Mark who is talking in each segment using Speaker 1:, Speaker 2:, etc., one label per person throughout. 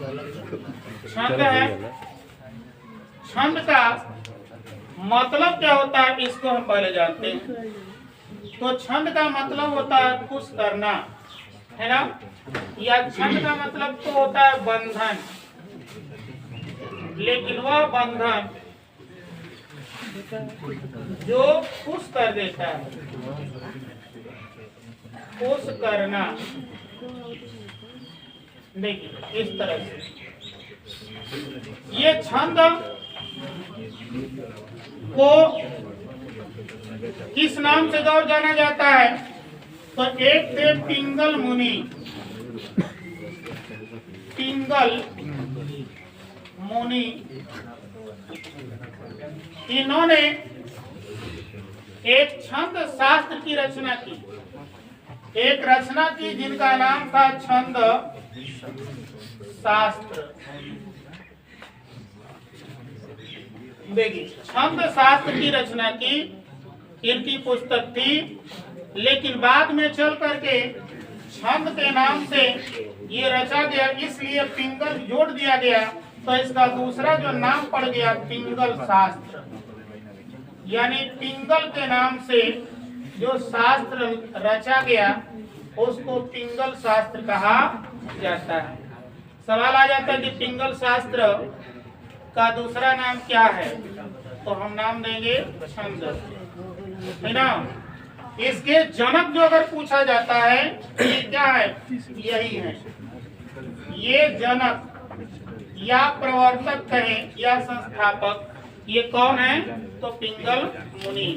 Speaker 1: छंद है। छंद का मतलब क्या होता है इसको हम पहले जानते हैं। तो छंद का मतलब होता है कुछ करना, है ना। या छंद का मतलब तो होता है बंधन, लेकिन वह बंधन जो खुश कर देता है, खुश करना। देखिए इस तरह से ये छंद को किस नाम से और जाना जाता है। तो एक थे पिंगल मुनि। पिंगल मुनि इन्होंने एक छंद शास्त्र की रचना की, एक रचना की जिनका नाम था छंद शास्त्र। देखिए छंद शास्त्र की रचना की, इनकी पुस्तक थी, लेकिन बाद में चल करके छंद के नाम से ये रचा गया, इसलिए पिंगल जोड़ दिया गया। तो इसका दूसरा जो नाम पड़ गया पिंगल शास्त्र, यानी पिंगल के नाम से जो शास्त्र रचा गया उसको पिंगल शास्त्र कहा जाता है। सवाल आ जाता है कि पिंगल शास्त्र का दूसरा नाम क्या है, तो हम नाम देंगे छंद, है ना। इसके जनक जो अगर पूछा जाता है ये क्या है, यही है। ये जनक या प्रवर्तक कहें या संस्थापक, ये कौन है, तो पिंगल मुनि।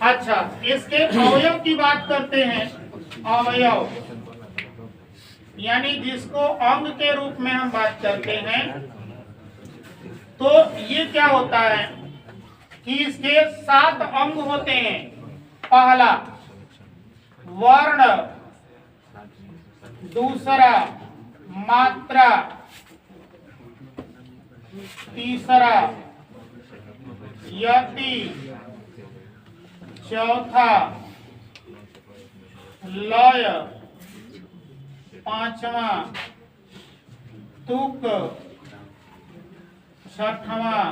Speaker 1: अच्छा, इसके अवयव की बात करते हैं। अवयव यानी जिसको अंग के रूप में हम बात करते हैं, तो ये क्या होता है कि इसके 7 अंग होते हैं। पहला वर्ण, दूसरा मात्रा, तीसरा यति, चौथा लय, पांचवा तुक, छठवां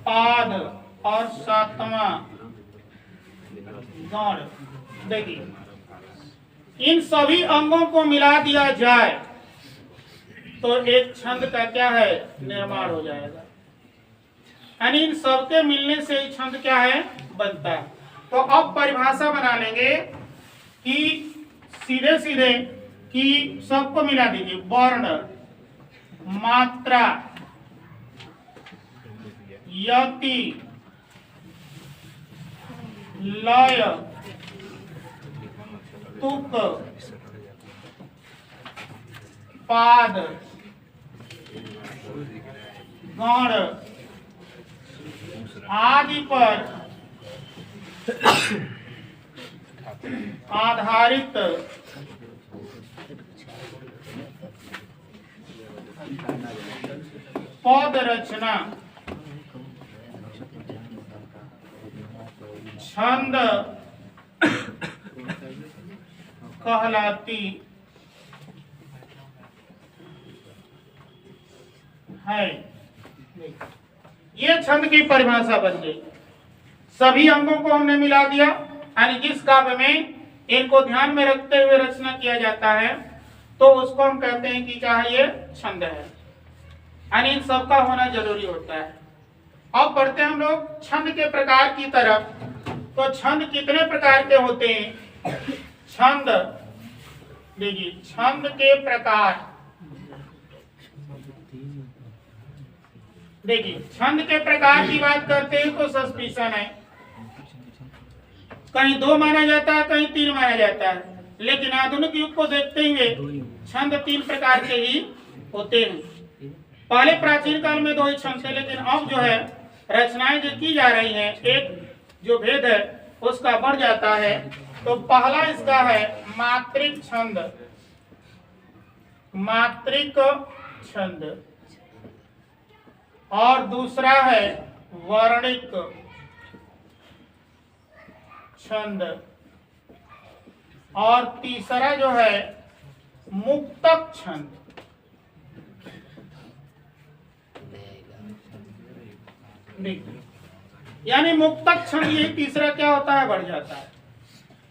Speaker 1: पाद और 7वां गण। देखिए इन सभी अंगों को मिला दिया जाए तो एक छंद का क्या है, निर्माण हो जाएगा। यानी इन सबके मिलने से ही छंद क्या है, बनता है। तो अब परिभाषा बना लेंगे कि सीधे सीधे कि सबको मिला दीजिए। वर्ण, मात्रा, यति, लय, तुक, पाद, गण आदि पर आधारित पद रचना छंद कहलाती है। ये छंद की परिभाषा बन गई। सभी अंगों को हमने मिला दिया, यानी जिस काव्य में इनको ध्यान में रखते हुए रचना किया जाता है तो उसको हम कहते हैं कि चाहे ये छंद है, यानी इन सबका होना जरूरी होता है। अब बढ़ते हम लोग छंद के प्रकार की तरफ। तो छंद कितने प्रकार के होते हैं। छंद, देखिए छंद के प्रकार, देखिए छंद के प्रकार की बात करते हैं तो सस्पिशन है, कहीं 2 माना जाता है, कहीं 3 माना जाता है। लेकिन आधुनिक युग को देखते हुए छंद 3 प्रकार के ही होते हैं। पहले प्राचीन काल में 2 ही छंद थे, लेकिन अब जो है रचनाएं जो की जा रही हैं, एक जो भेद है उसका बढ़ जाता है। तो पहला इसका है मात्रिक छंद, मात्रिक छंद, और दूसरा है वर्णिक छंद, और तीसरा जो है मुक्तक छंद। यानी मुक्तक छंद ये तीसरा क्या होता है, बढ़ जाता है।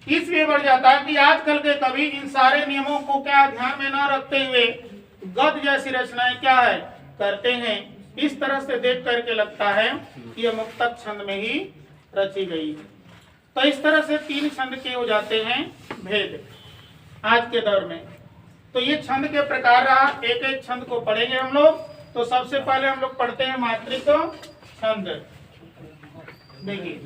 Speaker 1: इसलिए बढ़ जाता है कि आजकल के कवि इन सारे नियमों को क्या ध्यान में न रखते हुए गद्य जैसी रचनाएं क्या है करते हैं। इस तरह से देख करके लगता है कि यह मुक्तक छंद में ही रची गई। तो इस तरह से 3 छंद के हो जाते हैं भेद आज के दौर में। तो ये छंद के प्रकार रहा, एक एक छंद को पढ़ेंगे हम लोग। तो सबसे पहले हम लोग पढ़ते हैं मात्रिक छंद। देखिए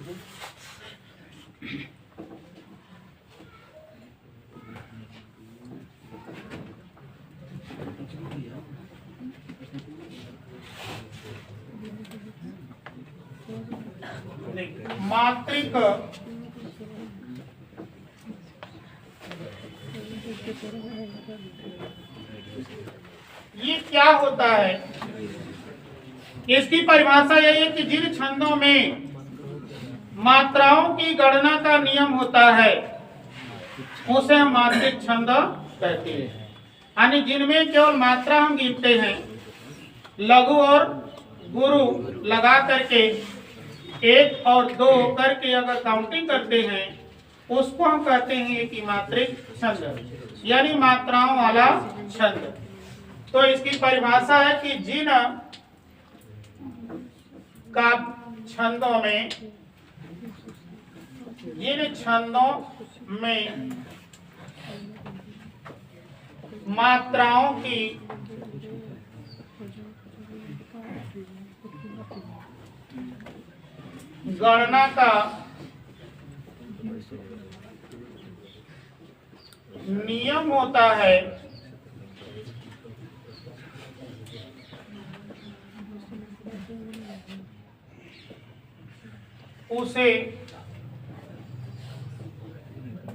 Speaker 1: मात्रिक ये क्या होता है, इसकी परिभाषा यही है कि जिन छंदों में मात्राओं की गणना का नियम होता है उसे हम मात्रिक छंद कहते हैं। यानी जिनमें केवल मात्रा हम गिनते हैं, लघु और गुरु लगा करके 1 और 2 करके अगर काउंटिंग करते हैं उसको हम कहते हैं कि मात्रिक छंद, यानी मात्राओं वाला छंद। तो इसकी परिभाषा है कि जिन का छंदों में मात्राओं की गणना का नियम होता है उसे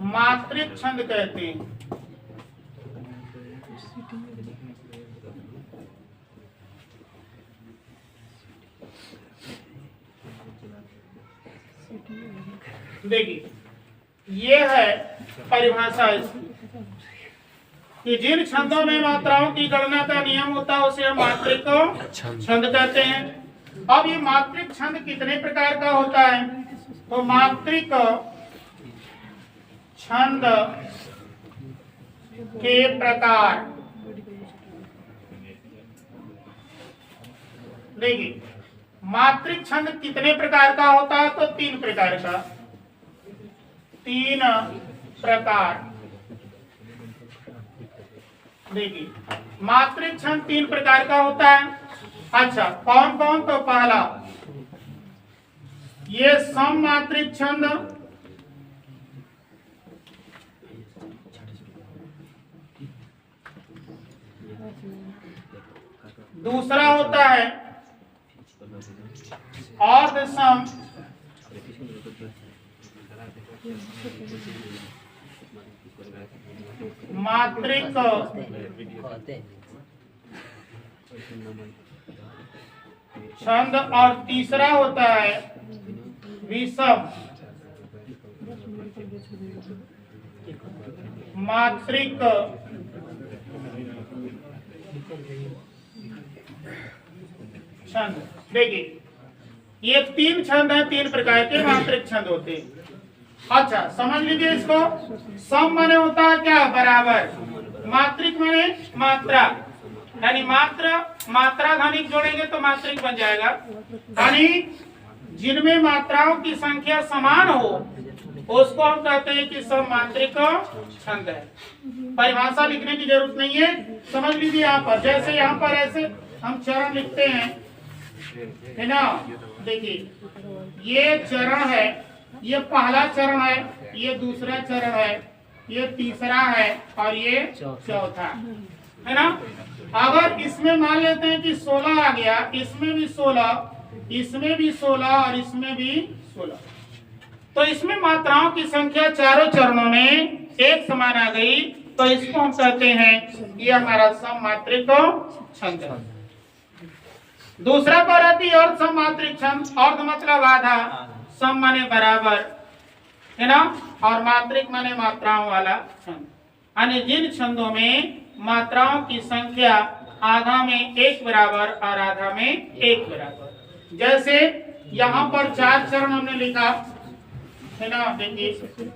Speaker 1: मात्रिक छंद कहते हैं। देखिए ये है परिभाषा इसकी कि जिन छंदों में मात्राओं की गणना का नियम होता है उसे हम मात्रिक छंद कहते हैं। अब ये मात्रिक छंद कितने प्रकार का होता है, तो मात्रिक छंद के प्रकार देखिए मात्रिक छंद कितने प्रकार का होता है, तो 3 प्रकार का। 3 प्रकार देखिए मात्रिक छंद 3 प्रकार का होता है। अच्छा कौन कौन, तो पहला ये सम मात्रिक छंद, दूसरा होता है अर्ध सम, मात्रिक छंद, और तीसरा होता है विषम मात्रिक छंद। देखिए ये 3 छंद है, 3 प्रकार के मात्रिक छंद होते हैं। अच्छा समझ लीजिए इसको। सम माने होता है क्या, बराबर। मात्रिक माने मात्रा, यानी मात्रा घनिक जोड़ेंगे तो मात्रिक बन जाएगा। यानी जिनमें मात्राओं की संख्या समान हो उसको हम कहते हैं कि सम मात्रिक छंद है। परिभाषा लिखने की जरूरत नहीं है, समझ लीजिए यहाँ पर। जैसे यहाँ पर ऐसे हम चरण लिखते हैं, है ना। देखिए ये चरण है, ये पहला चरण है, ये दूसरा चरण है, ये तीसरा है और ये चौथा है ना। अगर इसमें मान लेते हैं कि 16 आ गया, इसमें भी 16, इसमें भी 16 और इसमें भी 16, तो इसमें मात्राओं की संख्या चारों चरणों में एक समान आ गई, तो इसको हम कहते हैं ये हमारा सम मात्रिक छंद है। दूसरा पर आती है अर्ध सम मात्रिक छंद। अर्ध मतलब आधा, सम माने बराबर, है ना, और मात्रिक माने मात्राओं वाला छंद। यानी जिन छंदों में मात्राओं की संख्या आधा में एक बराबर और आधा में एक बराबर। जैसे यहाँ पर 4 चरण हमने लिखा है ना, देखिए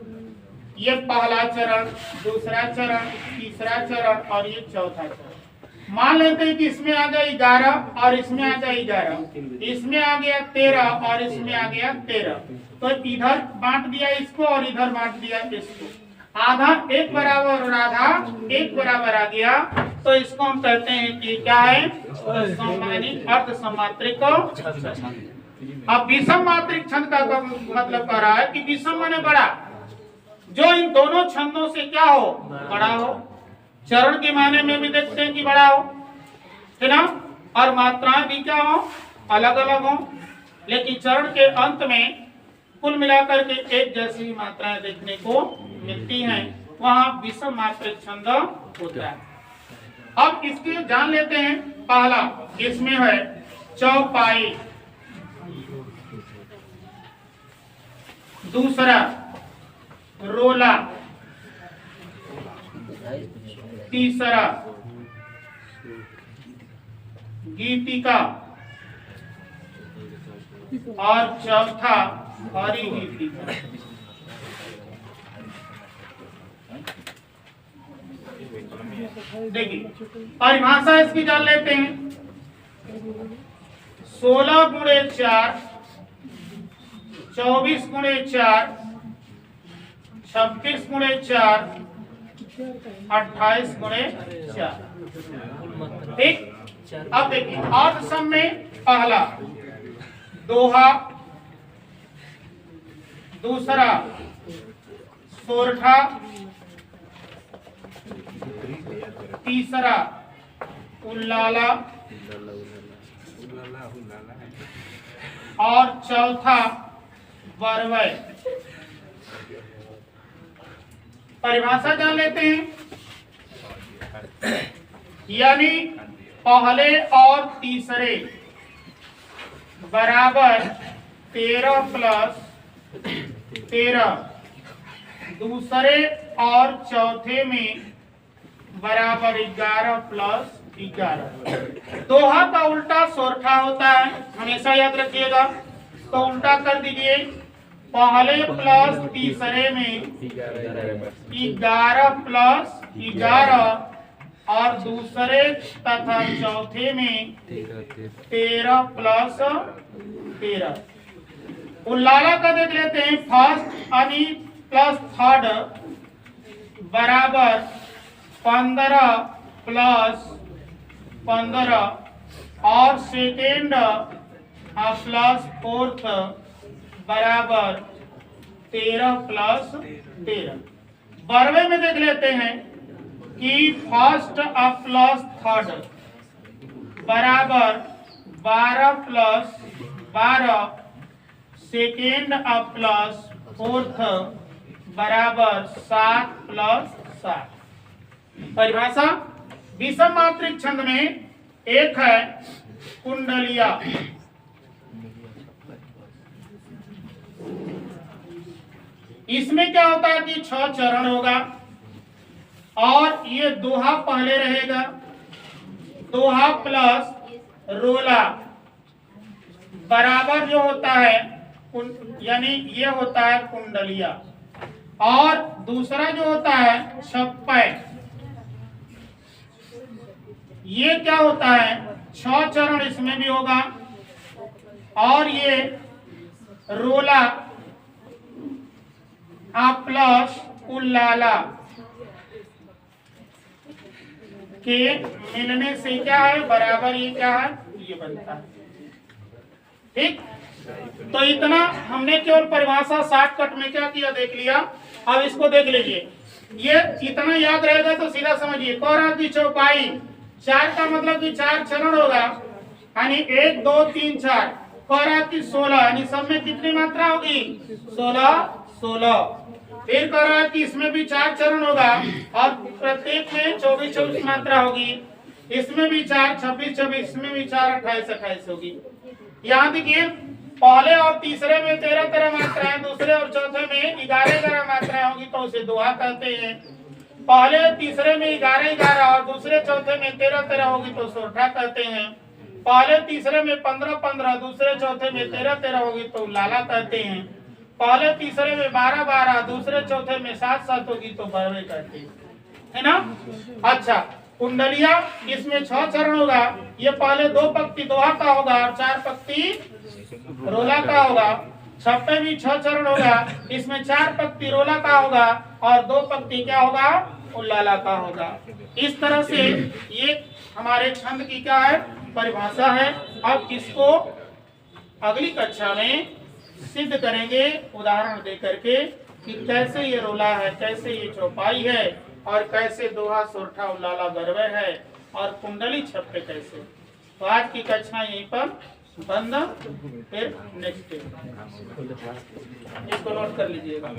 Speaker 1: ये पहला चरण, दूसरा चरण, तीसरा चरण और ये चौथा चरण। मान लेते हैं कि इसमें आ गया 11 और इसमें आ गया 11, इसमें आ गया 13 और इसमें आ गया 13, तो इधर बांट दिया इसको और इधर बांट दिया इसको, आधा एक बराबर और आधा एक बराबर आ गया, तो इसको हम कहते हैं कि क्या है, अर्ध सम्मात्रिक छंद। अब विषम मात्रिक छंद का मतलब कह रहा है कि विषम माने बड़ा, जो इन दोनों छंदों से क्या हो, बड़ा हो। चरण के माने में भी देखते हैं कि बड़ा हो, है ना, और मात्राएं भी क्या हो, अलग अलग हो, लेकिन चरण के अंत में कुल मिलाकर के एक जैसी मात्राएं देखने को मिलती हैं, वहां विषम मात्रिक छंद होता है। अब इसके जान लेते हैं। पहला इसमें है चौपाई, दूसरा रोला, तीसरा गीतिका और चौथा हरी गीतिका। देखिए परिभाषा इसकी जान लेते हैं। 16 गुणे 4, 24 गुणे 4, 26 गुणे 4, 28 गुणे 4। ठीक, अब देखिए अर्ध सम में पहला दोहा, दूसरा सोरठा, तीसरा उल्लाला और चौथा बरवय। परिभाषा जान लेते हैं। यानी पहले और तीसरे बराबर 13 प्लस 13, दूसरे और चौथे में बराबर 11 प्लस 11। दोहा का उल्टा सोरठा होता है, हमेशा याद रखिएगा। तो उल्टा कर दीजिए, पहले प्लस तीसरे में 11 प्लस 11 और दूसरे तथा चौथे में 13 प्लस 13। उल्लाला का देख लेते हैं। फर्स्ट यानी प्लस थर्ड बराबर 15 प्लस 15 और सेकेंड प्लस फोर्थ बराबर 13 प्लस 13। बरवे में देख लेते हैं कि फर्स्ट प्लस थर्ड बराबर 12 प्लस 12, सेकेंड प्लस फोर्थ बराबर 7 प्लस 7। परिभाषा विषम मात्रिक छंद में एक है कुंडलिया। इसमें क्या होता है कि 6 चरण होगा और ये दोहा पहले रहेगा, दोहा प्लस रोला बराबर जो होता है यानी ये होता है कुंडलिया, और दूसरा जो होता है छप्पै, ये क्या होता है 6 चरण इसमें भी होगा, और ये रोला प्लस उल्लाला के मिलने से क्या है बराबर, ये क्या है ये बनता है। ठीक, तो इतना हमने केवल परिभाषा शॉर्टकट में क्या किया देख लिया। अब इसको देख लीजिए, ये इतना याद रहेगा तो सीधा समझिए। कौरा की चौपाई 4 का मतलब कि 4 चरण होगा, यानी 1 2 3 4। कौरा की 16 यानी सब में कितनी मात्रा होगी 16। फिर कह रहा है कि इसमें भी 4 चरण होगा और प्रत्येक में 24 मात्रा होगी, इसमें भी 4 26, इसमें भी 4 28 होगी। यहाँ देखिए पहले और तीसरे में 13 मात्राएं, दूसरे और चौथे में 11 मात्राएं होगी, तो उसे दोहा कहते हैं। पहले तीसरे में 11-11 और दूसरे चौथे में 13-13 होगी तो सोरठा कहते हैं। पहले तीसरे में 15-15 दूसरे चौथे में 13-13 होगी तो लाला कहते हैं। पहले तीसरे में 12-12 दूसरे चौथे में 7-7 होगी तो बरवे कहते हैं, है ना। अच्छा, कुंडलिया इसमें 6 चरण होगा। ये पहले 2 पंक्ति दोहा का होगा और 4 पंक्ति रोला का होगा। छप्पे भी 6 चरण होगा। इसमें 4 पंक्ति रोला का होगा और 2 पंक्ति क्या होगा, उल्लाला का होगा। इस तरह से ये हमारे छंद की क्या है, परिभाषा है। अब इसको अगली कक्षा में सिद्ध करेंगे उदाहरण दे करके कि कैसे ये रोला है, कैसे ये चौपाई है और कैसे दोहा सोरठा उल्लाला गरवे है और कुंडली छप्पे कैसे। तो आज की कक्षा यहीं पर बंद, फिर नेक्स्ट इसको नोट कर लीजिएगा।